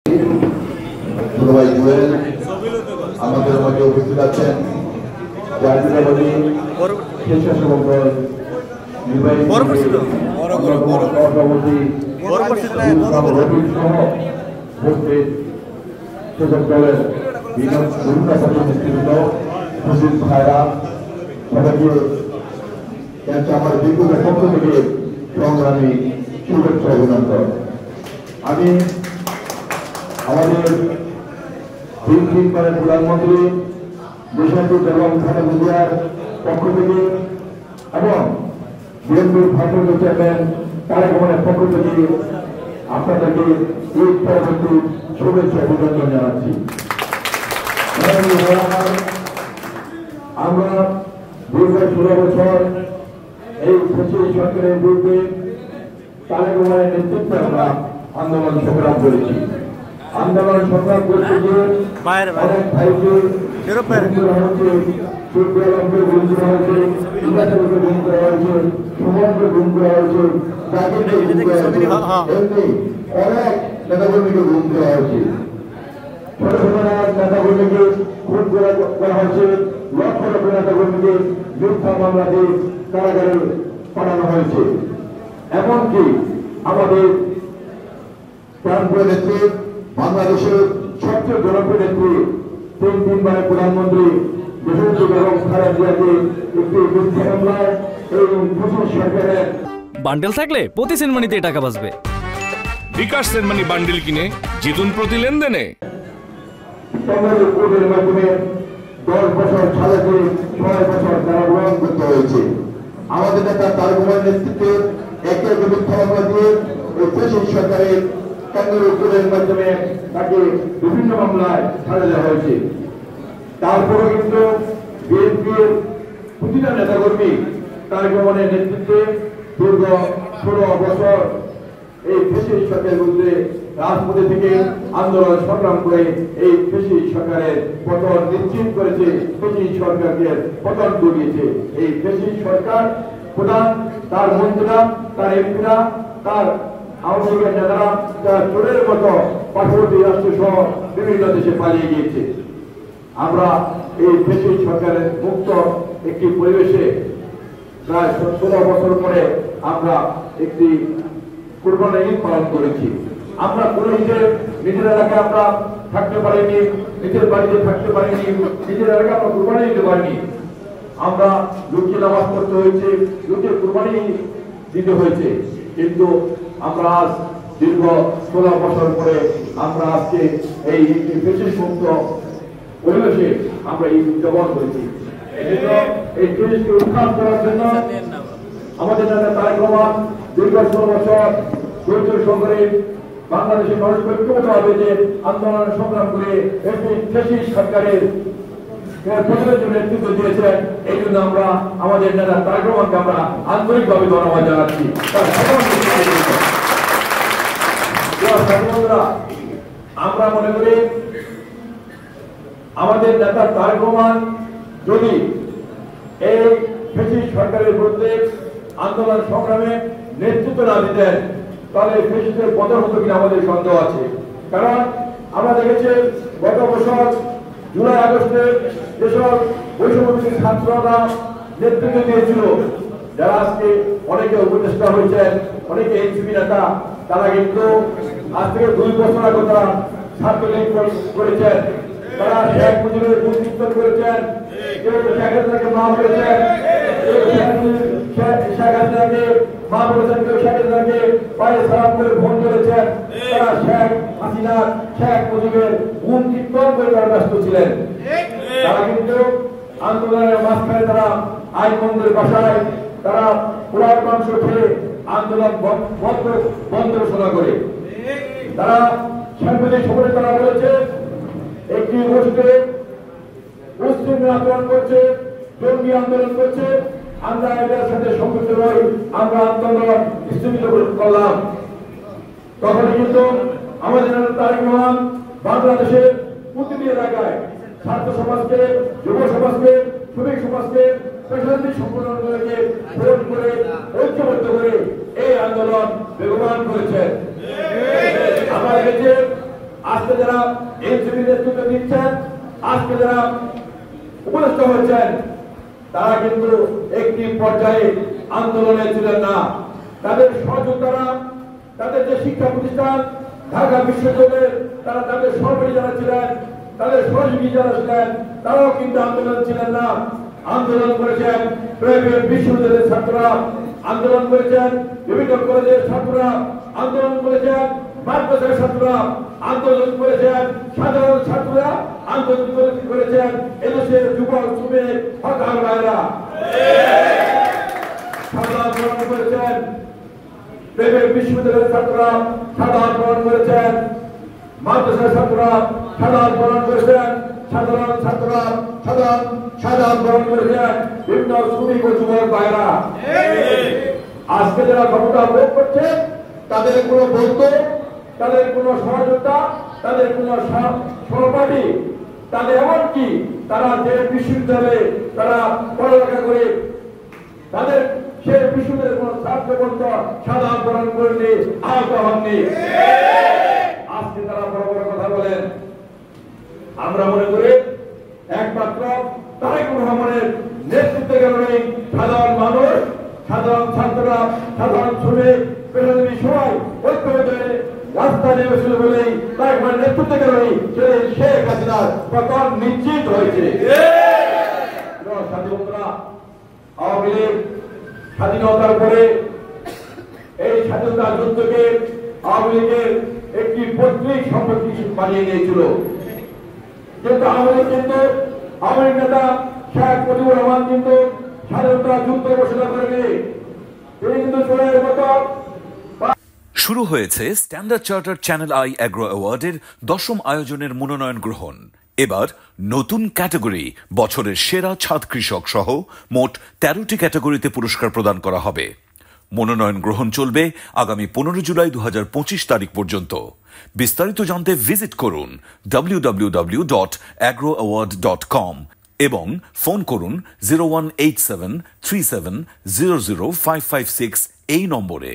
ভাই জুয়েল আমাদের মাঝে উপস্থিত আছেন জাতীয়তাবাদী স্বেচ্ছাসেবক দল নির্বাহী সভাপতি সহ উপস্থিত শাসক দলের বিভিন্ন নেতৃবৃন্দ উপস্থিত ভাইরা সবাইকে আমার বিপুলের পক্ষ থেকে সংগ্রামী শুভেচ্ছা অভিনন্দন। আমি আমাদের প্রধানমন্ত্রী দেশাত্মক এবং খালেদা জিয়ার পক্ষ থেকে এবং বিএনপির ভারপ্রাপ্ত চেয়ারম্যান তারেক রহমানের পক্ষ থেকে আপনাদেরকে এই পরবর্তী শুভেচ্ছা অভিনন্দন জানাচ্ছি। আমরা দীর্ঘ 16 বছর এই সরকারের বিরুদ্ধে তারেক রহমানের নেতৃত্বে আমরা আন্দোলন সংগ্রাম করেছি। আন্দোলন সংগ্রাম করতে গিয়ে অনেক ভাইকে গুম করা হয়েছে, ইলাকাকে গুম করা হয়েছে, সুমনকে গুম করা হয়েছে, জাকিরকে গুম করা হয়েছে, এমনি অনেক নেতাকর্মীকে গুম করা হয়েছে। ছোট ছোট নেতাকর্মীকে খুন করা হয়েছে, লক্ষ লক্ষ নেতাকর্মীকে মিথ্যা মামলা দিয়ে কারাগারে পাঠানো হয়েছে। এমনকি আমাদের প্রাণপ্রিয় নেত্রী, বাংলাদেশের সবচেয়ে জনপ্রিয় নেত্রী, তিনবারের প্রধানমন্ত্রী দেশাত্মক এবং খালেদা জিয়াকে একটি মিথ্যা মামলায় এই ব্রিটিশ সরকারের বান্ডেল থাকলে প্রতি সেনমানিতে টাকা বাঁচবে। বিকাশ সেনমানি বান্ডেল কিনে জিতুন প্রতি লেনদেনে। কোর্টের মাধ্যমে 10 বছর সাজাতে 6 বছর কারাবরণ করতে হয়েছে। আমাদের নেতা তারেক রহমানের নেতৃত্বে একে মিথ্যা মামলা দিয়ে এই ব্রিটিশ সরকারের কেন্দ্রীয় কোর্টের মাধ্যমে তাকে বিভিন্ন মামলায় ছাড়া দেওয়া হয়েছে। তারপরে কিন্তু বিএনপির প্রতিটা নেতাকর্মী তারেক রহমানের নেতৃত্বে দীর্ঘ 16 বছর এই ব্রিটিশ সরকারের বিরুদ্ধে রাজপথে থেকে আন্দোলন সংগ্রাম করে এই ব্রিটিশ সরকারের পতন নিশ্চিত করেছে, ব্রিটিশ সরকারকে পতন ঘটিয়েছে। এই ব্রিটিশ সরকার প্রধান, তার মন্ত্রীরা, তার এমপিরা, তার আওয়ামী লীগের নেতারা যারা চোরের মতো পার্শ্ববর্তী রাষ্ট্র সহ বিভিন্ন দেশে পালিয়ে গিয়েছে। আমরা এই ব্রিটিশ সরকারের মুক্ত একটি পরিবেশে প্রায় 16 বছর পরে আমরা একটি কুরবানি ঈদ পালন করেছি। আমরা কোনো ঈদে নিজের এলাকায় আমরা থাকতে পারিনি, নিজের বাড়িতে থাকতে পারিনি, নিজের এলাকায় আমরা কুরবানি দিতে পারিনি। আমরা লুকিয়ে নামাজ পড়তে হয়েছে, লুকিয়ে কুরবানি দিতে হয়েছে। কিন্তু আমরা আজ দীর্ঘ 16 বছর পরে আমরা আজকে এই ব্রিটিশ মুক্ত পরিবেশে আমরা এই উদযাপন করেছি। এই দেশকে উত্থান করার জন্য আমাদের নেতা তারেক রহমান দীর্ঘ 16 বছর ধৈর্য সহকারে বাংলাদেশের মানুষকে ঐক্যবদ্ধভাবে যে আন্দোলন সংগ্রাম করে একটি ব্রিটিশ সরকারের প্রতিরোধের নেতৃত্ব দিয়েছেন। এই জন্য আমরা আমাদের নেতা তারেক রহমানকে আমরা আন্তরিকভাবে ধন্যবাদ জানাচ্ছি। আমরা মনে করি আমাদের নেতা তারেক রহমান যদি এই ব্রিটিশ সরকারের বিরুদ্ধে আন্দোলন সংগ্রামে নেতৃত্ব না দিতেন তাহলে ব্রিটিশের পতন হতো কিনা আমাদের সন্দেহ আছে। কারণ আমরা দেখেছি গত বছর জুলাই আগস্টে যেসব বৈষম্যবিরোধী ছাত্ররা নেতৃত্ব দিয়েছিল, যারা আজকে অনেকে উপদেষ্টা হয়েছেন, অনেকে এনসিপি নেতা, তারা কিন্তু আজ থেকে 2 বছর আগে তারা ছাত্রলীগ করেছেন, তারা শেখ মুজিবের কীর্তন করেছেন, কেউ শেখ হাসিনাকে মা বলেছেন, কেউ শেখ হাসিনাকে মা বলেছেন, কেউ শেখ হাসিনাকে পায়ে সালাম করে ফোন করেছেন। তারা শেখ হাসিনা, শেখ মুজিবের কীর্তন করে তারা ব্যস্ত ছিলেন। তারা কিন্তু আন্দোলনের মাঝখানে তারা আইন মন্দিরের বাসায় তারা পোলার মাংস খেয়ে আন্দোলন বন্ধ ঘোষণা করে তারা সাংবাদিক সম্মেলনে তারা বলেছে একটি গোষ্ঠী মুসলিম আন্দোলন করছে, জঙ্গি আন্দোলন করছে, আমরা এটার সাথে সম্পৃক্ত নই, আমরা আন্দোলন স্থগিত করলাম। তখনই কিন্তু আমাদের তারেক রহমান বাংলাদেশের প্রতিটি এলাকায় ছাত্র সমাজকে, যুব সমাজকে, শ্রমিক সমাজকে, পেশাজীবী সংগঠনগুলোকে ফোন করে ঐক্যবদ্ধ করে এই আন্দোলন বেগবান করেছেন। আমরা দেখেছি আজকে যারা এনসিপি নেতৃত্ব দিচ্ছেন, আজকে যারা উপদেষ্টা হয়েছেন, তারা কিন্তু একটি পর্যায়ে আন্দোলনে ছিলেন না। তাদের সহযোগিতারা, তাদের যে শিক্ষা প্রতিষ্ঠান ঢাকা বিশ্ববিদ্যালয়ের, তারা তাদের সহপাঠী যারা ছিলেন, তাদের সহযোগী যারা ছিলেন, তারাও কিন্তু আন্দোলন ছিলেন না। আন্দোলন করেছেন প্রাইভেট বিশ্ববিদ্যালয়ের ছাত্ররা, আন্দোলন করেছেন বিভিন্ন কলেজের ছাত্ররা, আন্দোলন করেছেন মাদ্রাসার ছাত্ররা, আন্দোলন করেছেন সাধারণ ছাত্ররা, আন্দোলন করেছেন এদেশের যুবক শ্রমিক হকার ভাইরা, আন্দোলন করেছেন প্রাইভেট বিশ্ববিদ্যালয়ের ছাত্ররা, সাদা আন্দোলন করেছেন মাদ্রাসার ছাত্ররা, সাদা আন্দোলন করেছেন সাধারণ ছাত্ররা, সাদা আন্দোলন করেছেন বিভিন্ন শ্রমিক ও যুবক ভাইরা। আজকে যারা ক্ষমতা ভোগ করছে, তাদের কোনো বন্ধু, তাদের কোনো সহযোগিতা, তাদের কোনো সহপাঠী, তাদের এমনকি তারা যে বিশ্ববিদ্যালয়ে তারা পড়ালেখা করে, তাদের সে বিশ্ববিদ্যালয়ের কোন ছাত্র পর্যন্ত সাদা আন্দোলন করেনি, আহত হননি। আজকে তারা বড় বড় কথা বলেন। আমরা মনে করি একমাত্র তারেক রহমানের নেতৃত্বে কারণে সাধারণ মানুষ, সাধারণ ছাত্ররা, সাধারণ শ্রমিক, পেশাজীবী সবাই ঐক্যবদ্ধ হয়ে রাস্তায় নেমেছিল বলেই তারেক রহমানের নেতৃত্বে কারণে শেখ হাসিনার পতন নিশ্চিত হয়েছে। স্বাধীনতা আওয়ামী লীগ স্বাধীনতার পরে এই স্বাধীনতা যুদ্ধকে আওয়ামী লীগের একটি পৈতৃক সম্পত্তি বানিয়ে নিয়েছিল। কিন্তু আওয়ামী লীগ নেতা শেখ মুজিবুর রহমান কিন্তু স্বাধীনতা যুদ্ধ ঘোষণা করেনি। তিনি কিন্তু চোরের মতো। শুরু হয়েছে Standard Chartered Channel i Agro অ্যাওয়ার্ডের 10ম আয়োজনের মনোনয়ন গ্রহণ। এবার নতুন ক্যাটাগরি বছরের সেরা ছাদ কৃষক সহ মোট 13টি ক্যাটাগরিতে পুরস্কার প্রদান করা হবে। মনোনয়ন গ্রহণ চলবে আগামী 15 জুলাই 2025 তারিখ পর্যন্ত। বিস্তারিত জানতে ভিজিট করুন www.agroaward.com এবং ফোন করুন 018737000556 এই নম্বরে।